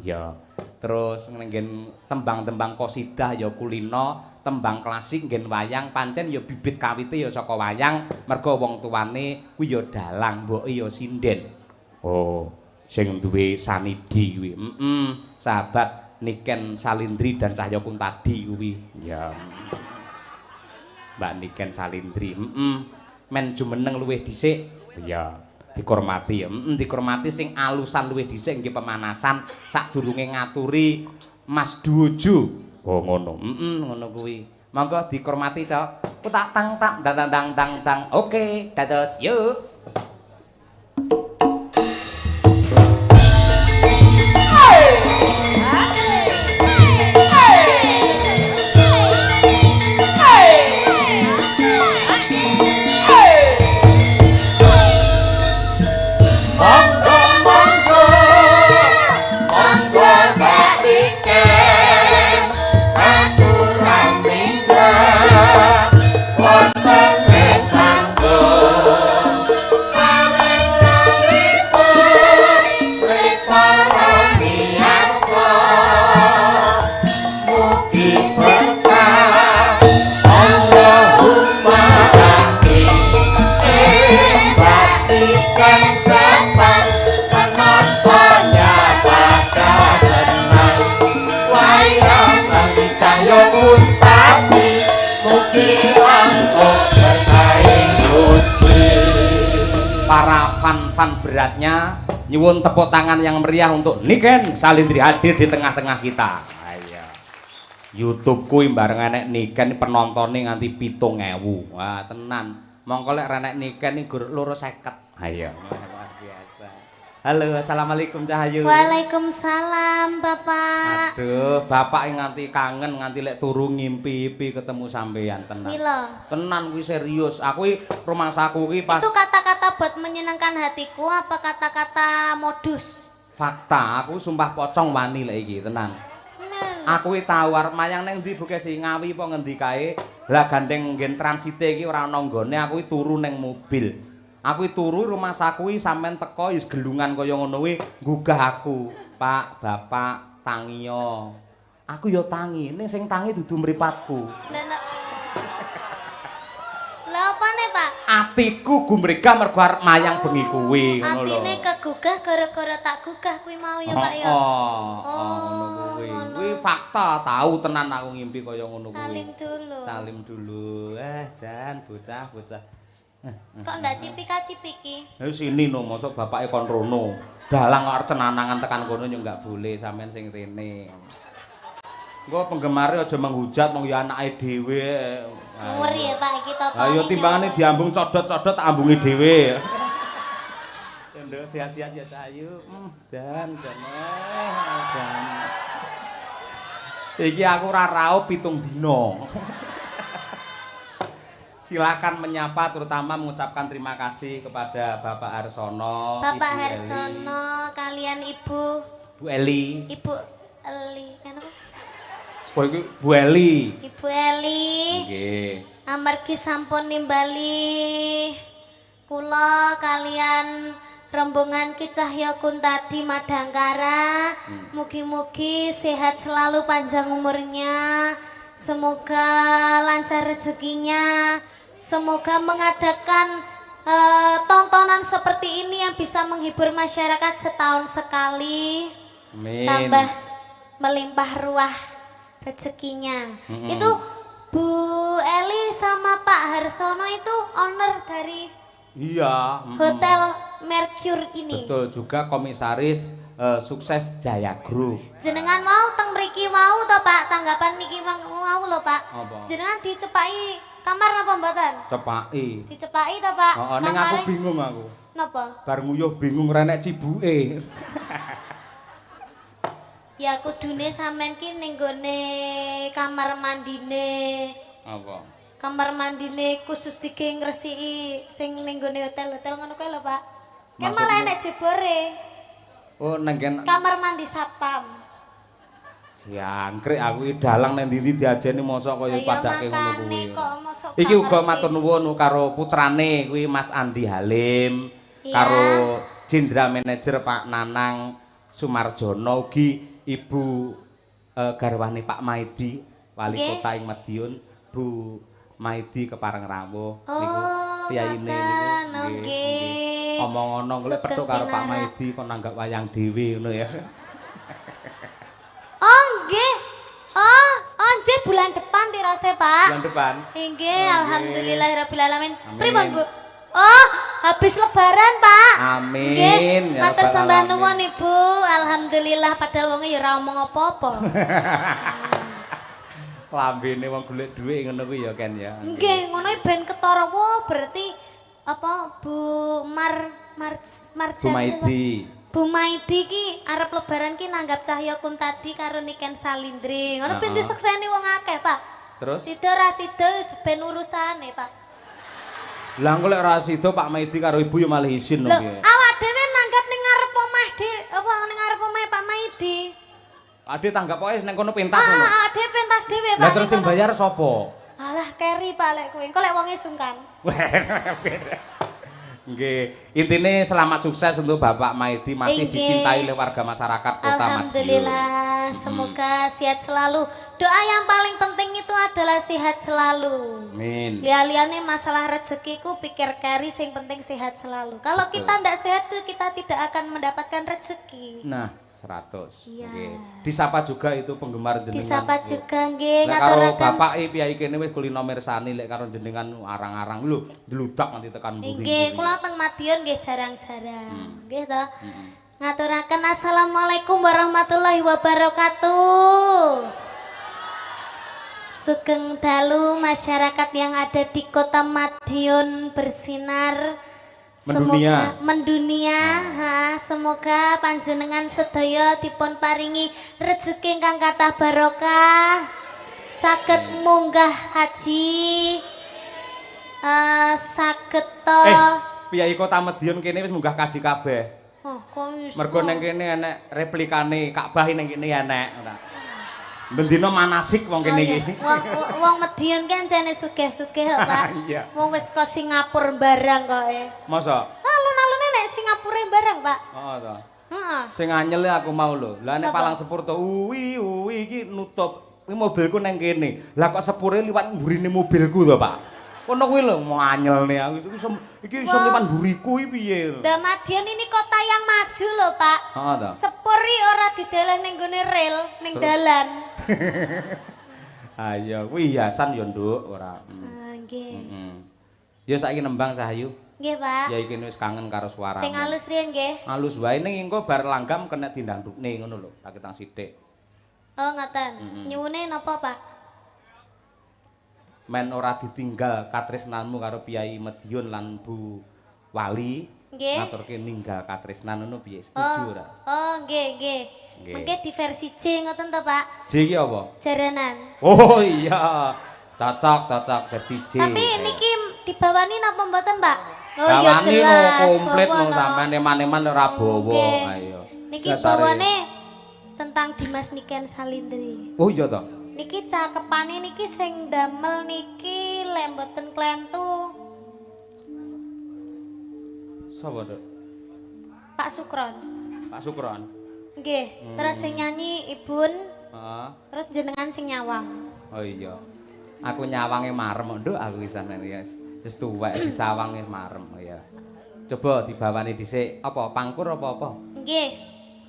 Ya. Terus nggen tembang-tembang qasidah ya kulino, tembang klasik nggen wayang pancen ya bibit kawite ya saka wayang, merga wong tuwane kuwi ya dalang, mboke ya sinden. Oh, sing duwe sanidi kuwi. Sahabat Niken Salindri dan Cahya Kuntadi kuwi. Ya. Mbak Niken Salindri. Men jumeneng luwih dhisik. Ya. Dihormati ya. Dihormati sing alusan luwih dhisik nggih pemanasan sadurunge ngaturi Mas Duojo. Oh ngono. Ngono kuwi. Monggo dihormati, Cok. Tak tang tak dang dang dang dang. Oke, dados yuk. Para fan-fan beratnya nyuwun tepuk tangan yang meriah untuk Niken Salindri hadir di tengah-tengah kita. Iya. YouTube kuwi bareng enek Niken penontonnya nganti 7.000. Wah, tenan. Mongko lek renek Niken iki gur 250. Ayo, luar biasa. Halo, assalamualaikum Cahayu. Waalaikumsalam, Bapak. Aduh, Bapak nganti kangen nganti lek turu ngimpi-impi ketemu sampeyan tenan. Mila. Tenan kuwi serius. Aku rumah saku ki pas Itu kata-kata buat menyenangkan hatiku apa kata-kata modus? fakta, aku sumpah pocong wani lek iki tenan. Aku iki tau arep mayang ning ndi buke sih Ngawi apa ngendi kae. Lah gandeng nggen transite iki ora ana nggone, aku turu ning mobil. Aku turu rumah saku sampean teko wis gelungan kaya ngono kuwi nggugah aku. Pak, Bapak, tangiyo. Aku ya tangi, ning sing tangi dudu mripatku. Lah opane, Pak? Atiku gumregah mergo arep mayang bengi kuwi ngono lho. Atine kegugah gara-gara tak gugah kuwi mau ya, Pak ya. Ngono kuwi. Kuwi fakta, tahu tenan aku ngimpi kaya ngono kuwi. Salim dulu. Salim dulu. Jan bocah-bocah. Kok ndak cipika-cipiki? Sini no, mosok bapake kon rono. Dalang kok arep cenanangan tekan kono yo enggak boleh sampean sing rene. Engko penggemare aja menghujat wong ya anake dhewe. Ngeri ya Pak iki totone. Ayo timbangane diambung codot-codot tak ambungi dhewe. Nduk sehat-sehat ya Cahayu. Dan. Iki aku ora raup 7 dina. Silakan menyapa terutama mengucapkan terima kasih kepada Bapak Harsono, Bapak Ibu Harsono kalian Ibu Bu Eli. Ibu Eli kenapa? Oh, Bu Eli. Ibu Eli. Nggih. Amargi sampun nimbali kula kalian rombongan Ki Cahya Kuntadi Madangkara. Mugi-mugi sehat selalu panjang umurnya. Semoga lancar rezekinya. Semoga mengadakan tontonan seperti ini yang bisa menghibur masyarakat setahun sekali. Amin. Tambah melimpah ruah rezekinya. Itu Bu Eli sama Pak Harsono itu owner dari Hotel Mercure ini. Betul juga komisaris Sukses Jaya Group. Jenengan mau teng mriki mau to Pak, tanggapan niki mau lho Pak. Apa? Jenengan dicepaki kamar napa mboten? Cepaki. Dicepaki to Pak. Heeh, ning aku bingung aku. Napa? Bar nguyuh bingung renek cibuke. Ya kudune sampean ki ning gone kamar mandine. Apa? Kamar mandine khusus dige ngresiki sing ning gone hotel-hotel ngono kae lho Pak. Kan malah enek jebore. Oh, nenggen kamar mandi satpam. Jangkrik aku iki dalang nang ndi diajeni mosok kaya padake ngono kuwi. Iki uga matur nuwun karo putrane kuwi Mas Andi Halim, karo Jenderal Manajer Pak Nanang Sumarjono ugi Ibu garwane Pak Maidi wali kota ing Madiun Bu Maidi kepareng rawuh niku piyayine niku nggih omong ana golek petuk karo Pak Maidi kon nanggap wayang dhewe ngono ya. Oh nggih. Oh, nggih bulan depan tirose, Pak. Bulan depan. Nggih, alhamdulillahirabbil alamin. Pripun, Bu? Oh, habis lebaran, Pak. Amin. Nggih, matur sembah nuwun Ibu. Alhamdulillah padahal wonge ya ora omong apa-apa. Lambene wong golek dhuwit ngono kuwi ya Ken ya. Nggih, ngono ben ketara. Wo, berarti apa Bu Marjan Bu Maidi. Bu Maidi ki arep lebaran ki nanggap Cahya Kuntadi karo Niken Salindri. Ngono ben disekseni wong akeh, Pak. Terus? Sida ra sida wis ben urusane, Pak. Lah engko lek ra sida Pak Maidi karo Ibu ya malah izin lho. Awak dhewe nanggap ning ngarep omah apa ning ngarep omah Pak Maidi. Ade tanggap pokoke ning kono pentas ngono. Ade pentas dhewe, Pak. Lah terus sing bayar sapa? Alah keri Pak lek kowe. Engko lek wonge sungkan. Nggih, intine selamat sukses untuk Bapak Maidi masih dicintai oleh warga masyarakat Kota Madiun. Alhamdulillah, semoga sehat selalu. Doa yang paling penting itu adalah sehat selalu. Amin. Liane masalah rezekiku pikir kari sing penting sehat selalu. Kalau kita ndak sehat tuh kita tidak akan mendapatkan rezeki. Nah, 100. Iya. Nggih. Disapa juga itu penggemar jenengan. Disapa juga nggih ngaturaken. Karo bapak piyai kene wis kulino mirsani lek karo jenengan arang-arang lho, dludak nanti tekan mburi. Nggih, kula teng Madiun nggih jarang-jarang. Nggih to. Ngaturaken assalamualaikum warahmatullahi wabarakatuh. Sugeng dalu masyarakat yang ada di Kota Madiun bersinar. Mendunia. Semoga mendunia, semoga panjenengan sedaya dipun paringi rezeki ingkang kathah barokah, saged munggah haji, saged to. Piyai Kota Madiun kene wis munggah kaji kabeh. Oh, kok iso? Mergo ning kene enek replikane Ka'bah ning kene enek. Bendina manasik wong kene iki. Wong Madiun kan jane sugih-sugih kok, Pak. Iya. Wong wis kok Singapura barang kok Masa? Alun-alune nek Singapura barang, Pak. Oh, to. Heeh. Sing anyel aku mau lho. Lah nek palang sepur to uwi iki nutup. Iki mobilku ning kene. Lah kok sepure liwat mburine mobilku to, Pak. Kono kuwi lho mau anyelne aku iki iso liwat mburiku iki piye. Madiun ini kota yang maju lho, Pak. Heeh to. Sepuri ora dideleh ning gone rel, ning dalan. Ayo, kuwi hiasan ya, Nduk, ora. Nggih. Ya saiki nembang Sahayu. Nggih, Pak. Ya iki wis kangen karo suaramu. Sing alus riyen nggih. Alus wae ning engko bar langgam kena dindangdukne ngono lho, tak ketang sithik. Oh, ngoten. Nyuwune napa, Pak? Men ora ditinggal katresnanmu karo Piyai Madiun lan Bu Wali. Nggih. Ngaturke ninggal katresnan ngono piye? Setuju ora? Oh, nggih, nggih. Mengke di versi C ngoten to, Pak? J iki apa? Jaranan. Oh iya. Cocok versi J. Tapi niki dibawani napa mboten, Pak? Oh Bawani iya jelas. komplit bawa no no. sampean eman-eman ora bawa. Ayo. Niki bawane tentang Dimas Niken Salindri. Oh iya to. Niki cakepane niki sing damel niki lemboten klentu. Sapa, Dok? Pak Sukron. Pak Sukron. Nggih, terus sing nyanyi Ibun, Heeh. terus jenengan sing nyawang. Oh iya. Aku nyawange marem, Nduk, aku wisan ya. Wis tuwek disawange marem ya. Coba dibawani dhisik apa pangkur apa? Nggih.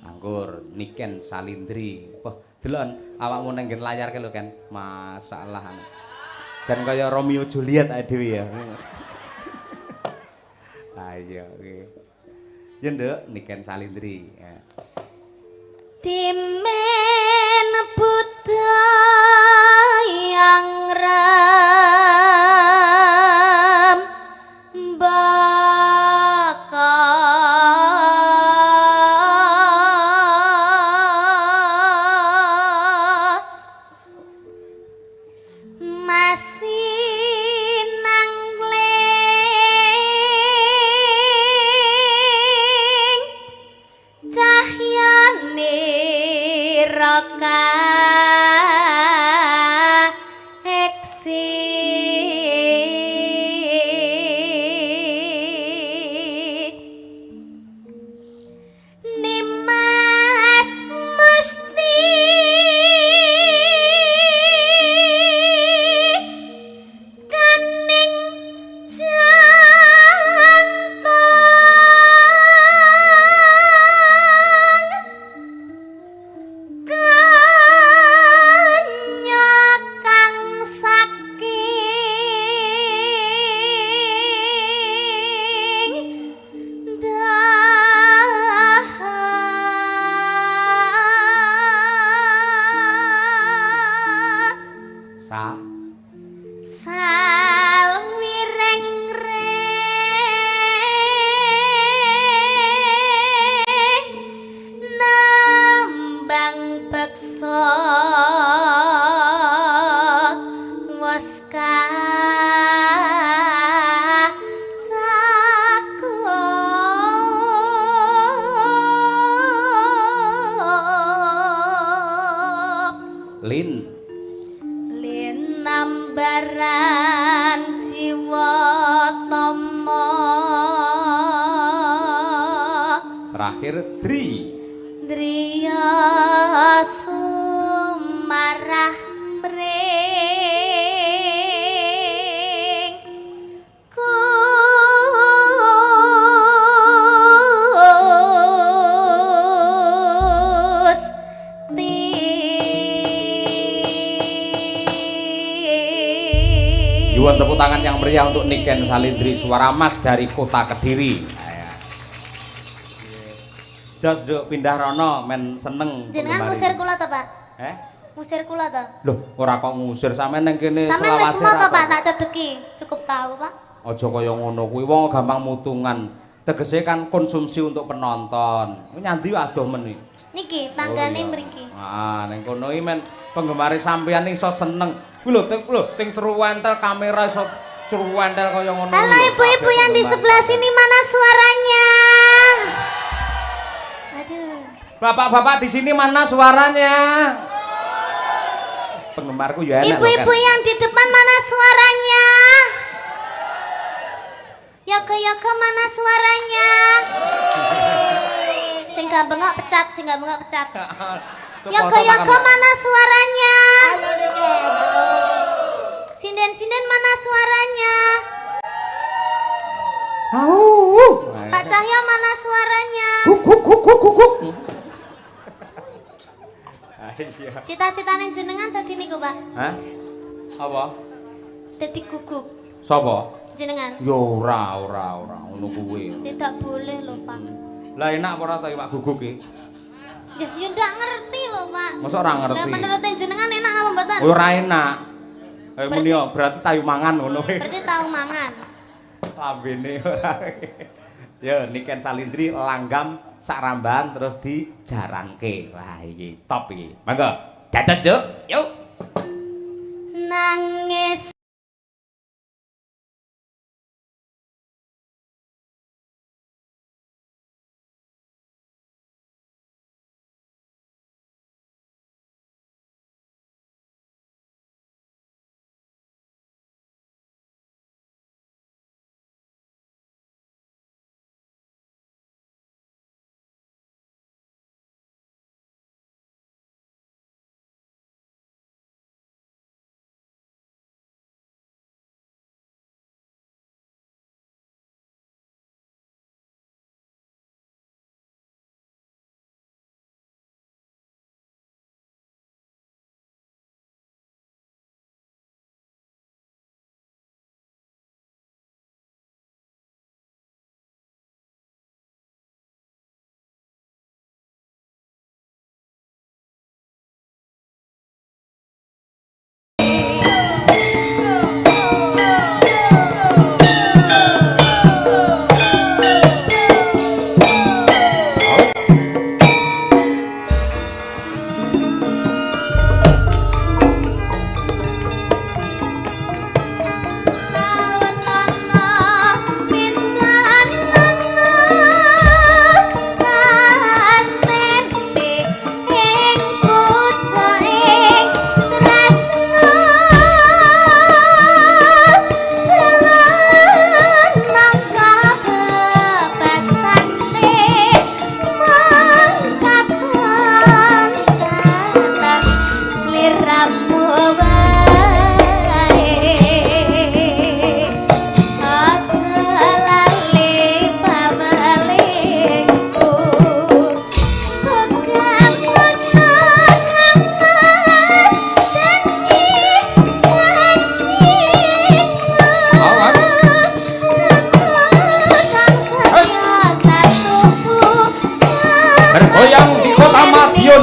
Anggur Niken Salindri. Wah, delok awakmu nang nggen layar ke lho, Ken. Masalah. Jan kaya Romeo Juliet ae dhewe ya. Ayo, nggih. Ya, Nduk, Niken Salindri. Ya. Timen buta yang ram bakat masih nangling cahyane raka eksi nimas Lin nambaran jiwa tama terakhir Dri driya sumarah mring Yuwun tepuk tangan yang meriah untuk Niken Salindri suara mas dari kota Kediri. Jos nduk pindah rono men seneng. Jenengan ngusir kula to, Pak? Ngusir kula to? Loh, ora kok ngusir sampean ning kene selawase. Sampeyan wis moto, Pak, tak cedeki. Cukup tahu, Pak. Aja kaya ngono kuwi wong gampang mutungan. Tegese kan konsumsi untuk penonton. Nyandi adoh men iki. Niki tanggane mriki. Ah, ning kono iki men penggemar sampeyan iso seneng. Kuwi lho, ting truwentel kamera iso truwentel kaya ngono. Halo ibu-ibu yang di sebelah sini, mana suaranya? Aduh. Bapak-bapak di sini mana suaranya? Penggemarku ya enak. Ibu-ibu yang di depan mana suaranya? Yoko mana suaranya? Sing gak bengok pecat, sing gak bengok pecat. Yoko mana suaranya? Sinden mana suaranya? Pak Cahya mana suaranya? Cita-citane jenengan tadi niku, Pak. Hah? Apa? Dadi guguk. Sapa? Jenengan. Yo ora ngono kuwi. Tidak boleh lho, Pak. Lah enak apa ora ta Pak guguk iki? Ya ndak ngerti lho, Pak. Masa ora ngerti? Lah menurut jenengan enak apa mboten? Ora enak. Muni yo berarti tayu mangan ngono. Berarti tahu mangan. Lambene ora. Ya Niken Salindri langgam sak ramban terus dijaranke. Wah iki top iki. Monggo. Dados, Duk. Yuk. Nangis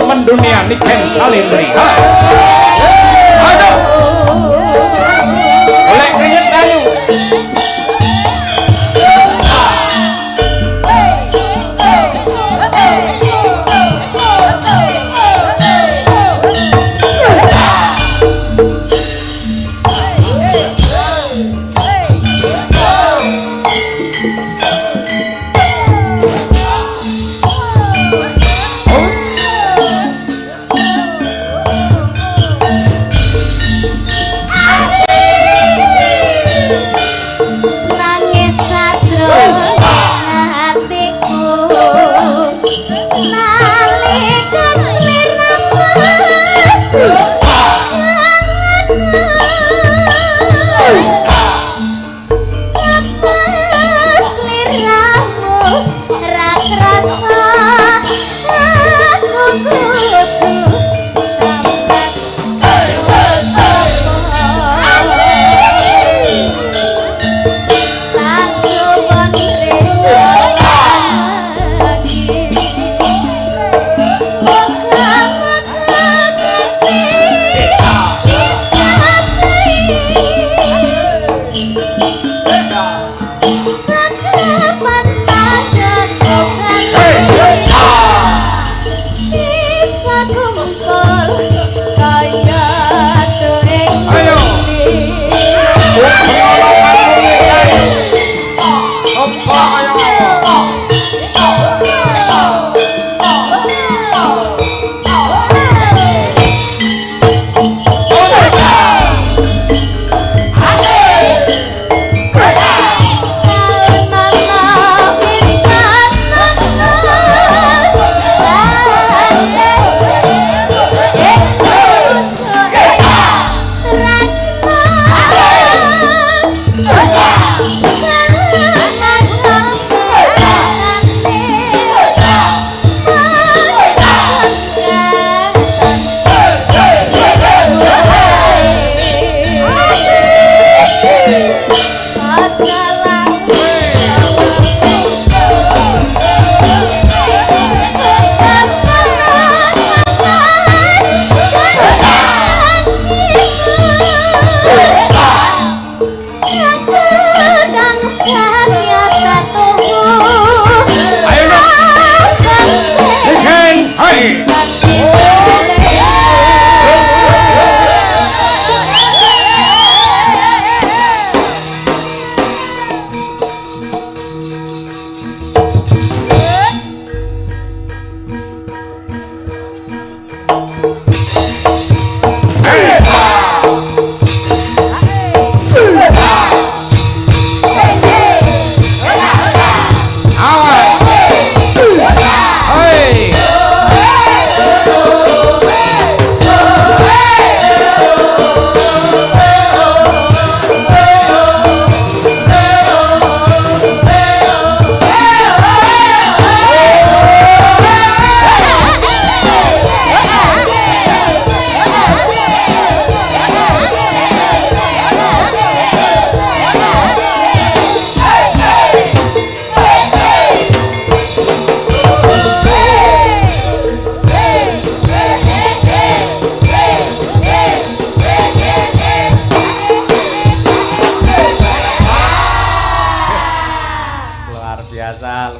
mendunia Niken Salindri. Aduh. Oleh keringet kayu.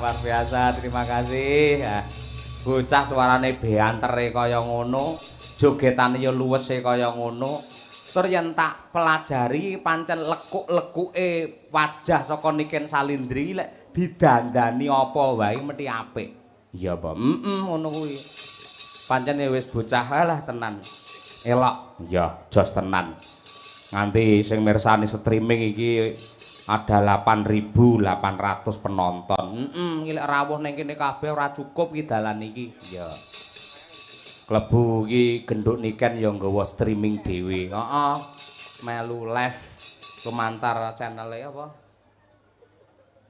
luar biasa, terima kasih ya. Bocah suarane beantere kaya ngono, jogetane ya luwese kaya ngono. Tur yen tak pelajari pancen lekuk-lekuke wajah saka Niken Salindri lek didandani apa wae mesti apik. Iya apa? Ngono kuwi. Pancen wis bocah lah tenan. Elok. Iya, jos tenan. Nganti sing mirsani streaming iki ada 8.800 penonton. Ngilek rawuh ning kene kabeh ora cukup iki dalan iki. Ya. Klebu iki genduk Niken ya nggawa streaming dhewe. Heeh. Melu live lumantar channel apa?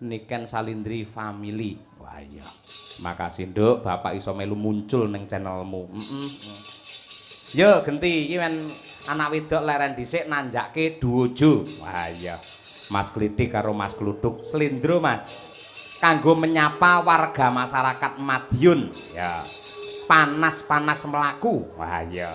Niken Salindri Family. Wah iya. Makasih Nduk, Bapak iso melu muncul ning channelmu. Yo genti iki men anak wedok leren dhisik nanjake duojo. Wah iya. Mas Klitik karo Mas Kluduk Slindro Mas. Kanggo menyapa warga masyarakat Madiun. Ya. Panas-panas melaku. Wah iya.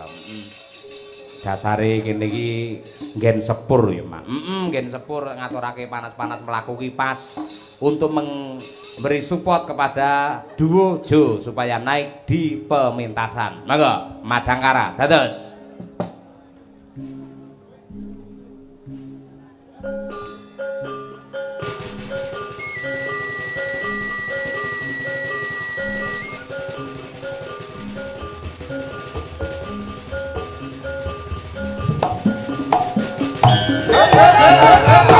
Dasare kene iki nggen sepur ya, Mak. Nggen sepur ngaturake panas-panas melaku ki pas untuk memberi support kepada duo Jo supaya naik di pementasan. Monggo, Madangkara dados. Hey!